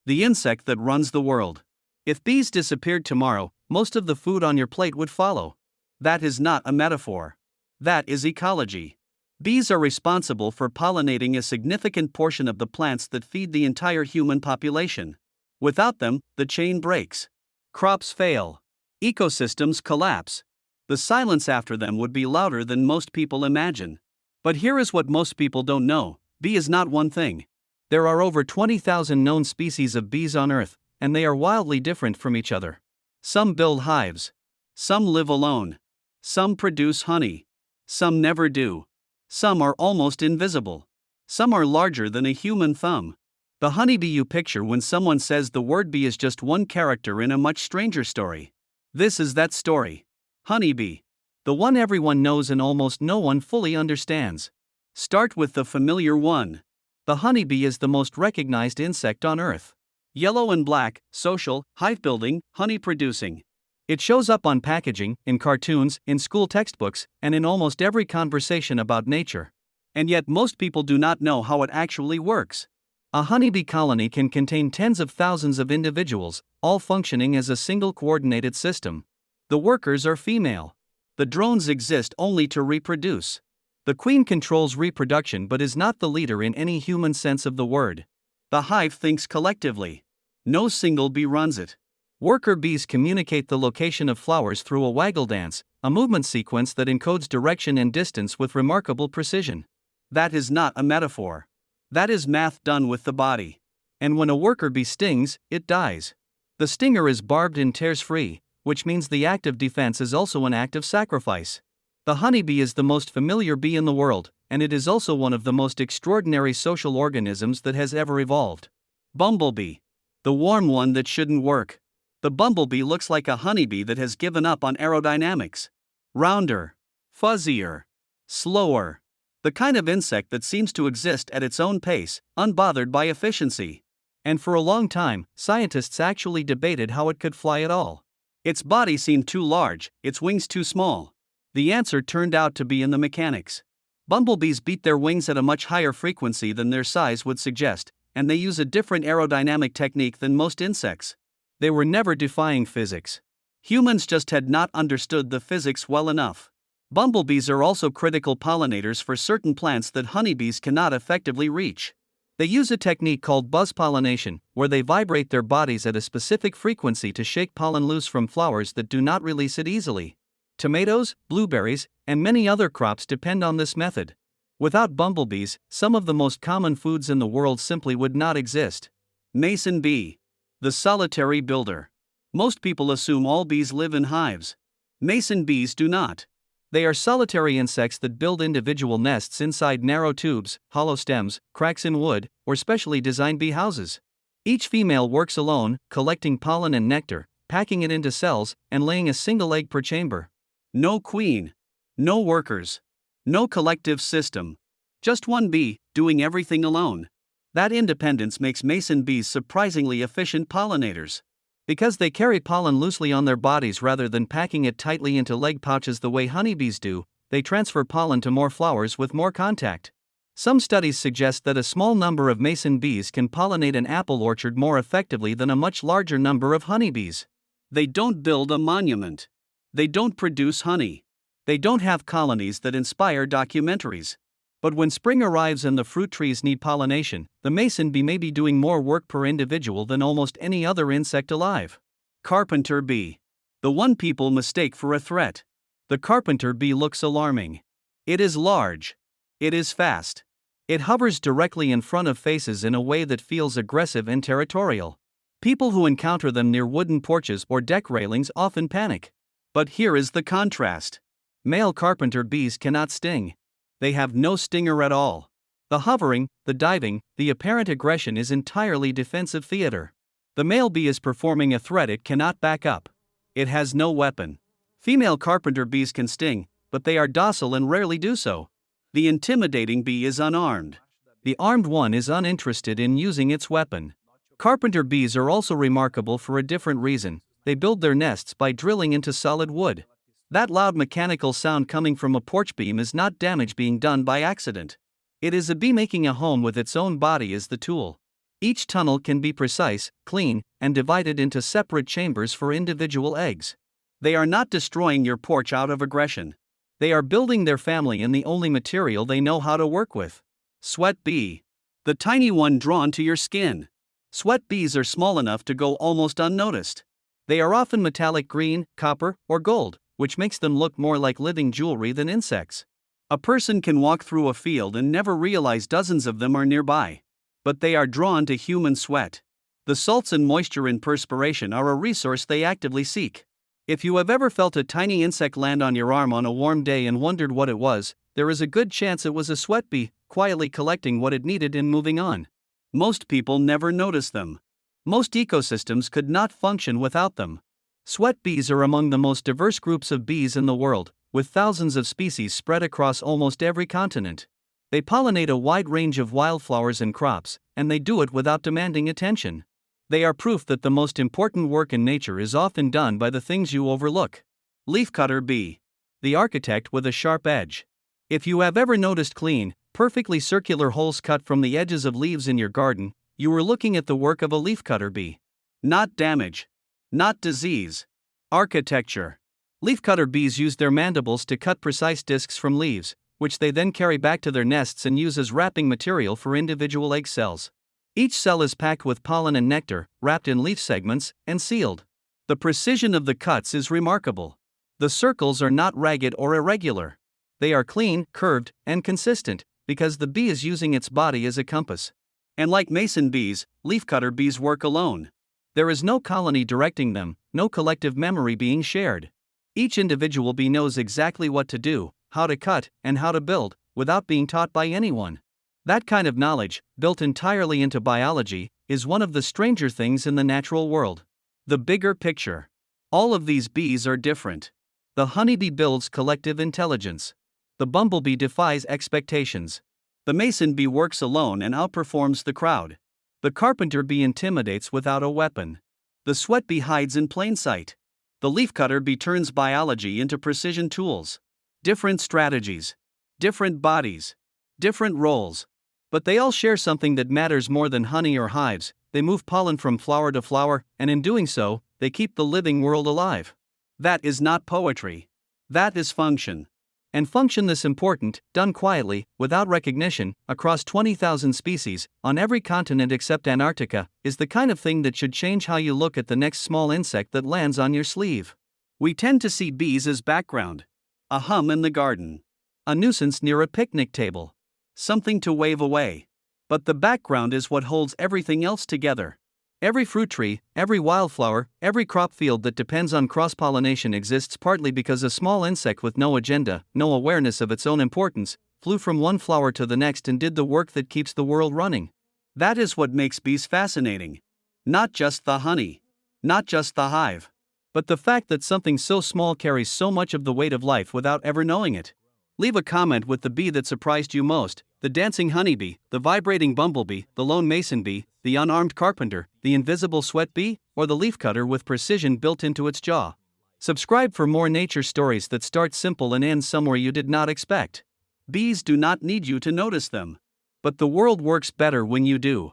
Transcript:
the insect that runs the world. If bees disappeared tomorrow, most of the food on your plate would follow. That is not a metaphor. That is ecology. Bees are responsible for pollinating a significant portion of the plants that feed the entire human population. Without them, the chain breaks. Crops fail. Ecosystems collapse. The silence after them would be louder than most people imagine. But here is what most people don't know: bee is not one thing. There are over 20,000 known species of bees on Earth, and they are wildly different from each other. Some build hives. Some live alone. Some produce honey. Some never do. Some are almost invisible. Some are larger than a human thumb. The honeybee you picture when someone says the word bee is just one character in a much stranger story. This is that story. Honeybee. The one everyone knows and almost no one fully understands. Start with the familiar one. The honeybee is the most recognized insect on Earth. Yellow and black, social, hive-building, honey-producing. It shows up on packaging, in cartoons, in school textbooks, and in almost every conversation about nature. And yet most people do not know how it actually works. A honeybee colony can contain tens of thousands of individuals, all functioning as a single coordinated system. The workers are female. The drones exist only to reproduce. The queen controls reproduction but is not the leader in any human sense of the word. The hive thinks collectively. No single bee runs it. Worker bees communicate the location of flowers through a waggle dance, a movement sequence that encodes direction and distance with remarkable precision. That is not a metaphor. That is math done with the body. And when a worker bee stings, it dies. The stinger is barbed and tears free, which means the act of defense is also an act of sacrifice. The honeybee is the most familiar bee in the world, and it is also one of the most extraordinary social organisms that has ever evolved. Bumblebee. The warm one that shouldn't work. The bumblebee looks like a honeybee that has given up on aerodynamics. Rounder. Fuzzier. Slower. The kind of insect that seems to exist at its own pace, unbothered by efficiency. And for a long time, scientists actually debated how it could fly at all. Its body seemed too large, its wings too small. The answer turned out to be in the mechanics. Bumblebees beat their wings at a much higher frequency than their size would suggest, and they use a different aerodynamic technique than most insects. They were never defying physics. Humans just had not understood the physics well enough. Bumblebees are also critical pollinators for certain plants that honeybees cannot effectively reach. They use a technique called buzz pollination, where they vibrate their bodies at a specific frequency to shake pollen loose from flowers that do not release it easily. Tomatoes, blueberries, and many other crops depend on this method. Without bumblebees, some of the most common foods in the world simply would not exist. Mason bee. The solitary builder. Most people assume all bees live in hives. Mason bees do not. They are solitary insects that build individual nests inside narrow tubes, hollow stems, cracks in wood, or specially designed bee houses. Each female works alone, collecting pollen and nectar, packing it into cells, and laying a single egg per chamber. No queen. No workers. No collective system. Just one bee, doing everything alone. That independence makes mason bees surprisingly efficient pollinators. Because they carry pollen loosely on their bodies rather than packing it tightly into leg pouches the way honeybees do, they transfer pollen to more flowers with more contact. Some studies suggest that a small number of mason bees can pollinate an apple orchard more effectively than a much larger number of honeybees. They don't build a monument. They don't produce honey. They don't have colonies that inspire documentaries. But when spring arrives and the fruit trees need pollination, the mason bee may be doing more work per individual than almost any other insect alive. Carpenter bee. The one people mistake for a threat. The carpenter bee looks alarming. It is large. It is fast. It hovers directly in front of faces in a way that feels aggressive and territorial. People who encounter them near wooden porches or deck railings often panic. But here is the contrast. Male carpenter bees cannot sting. They have no stinger at all. The hovering, the diving, the apparent aggression is entirely defensive theater. The male bee is performing a threat it cannot back up. It has no weapon. Female carpenter bees can sting, but they are docile and rarely do so. The intimidating bee is unarmed. The armed one is uninterested in using its weapon. Carpenter bees are also remarkable for a different reason. They build their nests by drilling into solid wood. That loud mechanical sound coming from a porch beam is not damage being done by accident. It is a bee making a home with its own body as the tool. Each tunnel can be precise, clean, and divided into separate chambers for individual eggs. They are not destroying your porch out of aggression. They are building their family in the only material they know how to work with. Sweat bee. The tiny one drawn to your skin. Sweat bees are small enough to go almost unnoticed. They are often metallic green, copper, or gold, which makes them look more like living jewelry than insects. A person can walk through a field and never realize dozens of them are nearby. But they are drawn to human sweat. The salts and moisture in perspiration are a resource they actively seek. If you have ever felt a tiny insect land on your arm on a warm day and wondered what it was, there is a good chance it was a sweat bee, quietly collecting what it needed and moving on. Most people never notice them. Most ecosystems could not function without them. Sweat bees are among the most diverse groups of bees in the world, with thousands of species spread across almost every continent. They pollinate a wide range of wildflowers and crops, and they do it without demanding attention. They are proof that the most important work in nature is often done by the things you overlook. Leafcutter bee. The architect with a sharp edge. If you have ever noticed clean, perfectly circular holes cut from the edges of leaves in your garden, you are looking at the work of a leafcutter bee. Not damage. Not disease. Architecture. Leafcutter bees use their mandibles to cut precise discs from leaves, which they then carry back to their nests and use as wrapping material for individual egg cells. Each cell is packed with pollen and nectar, wrapped in leaf segments, and sealed. The precision of the cuts is remarkable. The circles are not ragged or irregular. They are clean, curved, and consistent, because the bee is using its body as a compass. And like mason bees, leafcutter bees work alone. There is no colony directing them, no collective memory being shared. Each individual bee knows exactly what to do, how to cut, and how to build, without being taught by anyone. That kind of knowledge, built entirely into biology, is one of the stranger things in the natural world. The bigger picture. All of these bees are different. The honeybee builds collective intelligence. The bumblebee defies expectations. The mason bee works alone and outperforms the crowd. The carpenter bee intimidates without a weapon. The sweat bee hides in plain sight. The leafcutter bee turns biology into precision tools. Different strategies. Different bodies. Different roles. But they all share something that matters more than honey or hives. They move pollen from flower to flower, and in doing so, they keep the living world alive. That is not poetry. That is function. And function this important, done quietly, without recognition, across 20,000 species, on every continent except Antarctica, is the kind of thing that should change how you look at the next small insect that lands on your sleeve. We tend to see bees as background. A hum in the garden. A nuisance near a picnic table. Something to wave away. But the background is what holds everything else together. Every fruit tree, every wildflower, every crop field that depends on cross-pollination exists partly because a small insect with no agenda, no awareness of its own importance, flew from one flower to the next and did the work that keeps the world running. That is what makes bees fascinating. Not just the honey. Not just the hive. But the fact that something so small carries so much of the weight of life without ever knowing it. Leave a comment with the bee that surprised you most: the dancing honeybee, the vibrating bumblebee, the lone mason bee, the unarmed carpenter, the invisible sweat bee, or the leafcutter with precision built into its jaw. Subscribe for more nature stories that start simple and end somewhere you did not expect. Bees do not need you to notice them. But the world works better when you do.